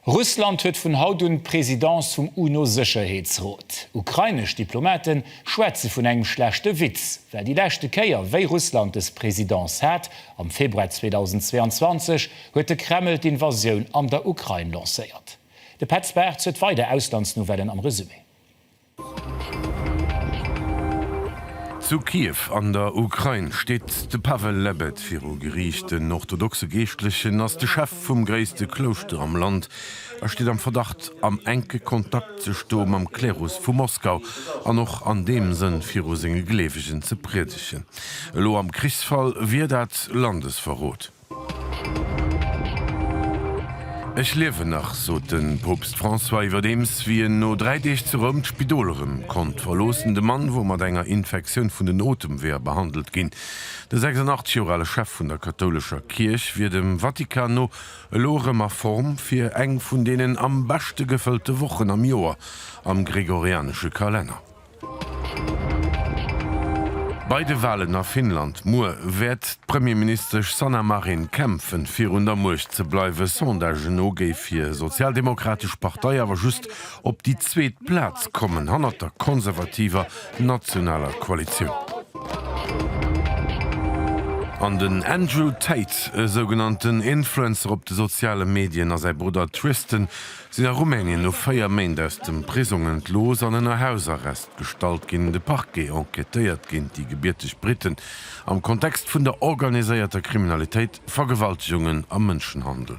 Russland huet vun Haut un Präsidentz vum UNO-Sicherheitsrat. Ukrainisch Diplomaten schwäze vun engem schlechte Witz, wer die lächte Käier wéi Russland des Präsidents hat, am Februar 2022 huet de Kreml d'Invasioun an der Ukraine lancéiert. De Petzberg huet weide Auslandsnovellen am Resümé. Zu Kiew an der Ukraine steht de Pavel Lebed fir o Gericht den orthodoxe Geestlichen ass de Chef vum gréste Kloster am Land. Er steht am Verdacht, am enke Kontakt ze stoom am Klerus vu Moskau an noch an dem sinn fir o senge Glewechen ze predigen. Lo am Kriegsfall wie dat Landesverrot. Ich lebe nach, so den Papst François iwwer dems wie no 3 zu Rom Spidolerem kont verlosende Mann, wo mat enger Infektion vun den Atemwehr behandelt ginn. Der 86-jährige Chef vun der katholischer Kirch wird dem Vatikano loremer Form fir eng vun denen am beste gefüllte Wochen am Joar am gregorianische Kalender. Beide Wahlen nach Finnland wird Premierminister Sanna Marin kämpfen fir der Mucht ze bleiwe Sondagen ogéi fir Sozialdemokratisch Partei awer just op die zweet Platz kommen hanner der konservativer nationaler Koalition. An den Andrew Tate, sogenannten Influencer op de soziale Medien as sei Bruder Tristan, sind a Rumänien no 4 Mäinde aus dem Prisung entlos an einer Hausarrest gestalt gin de Parquet enquetéiert ginint die gebiertig Briten am Kontext vun der organiséierter Kriminalität, Vergewaltigungen am Menschenhandel.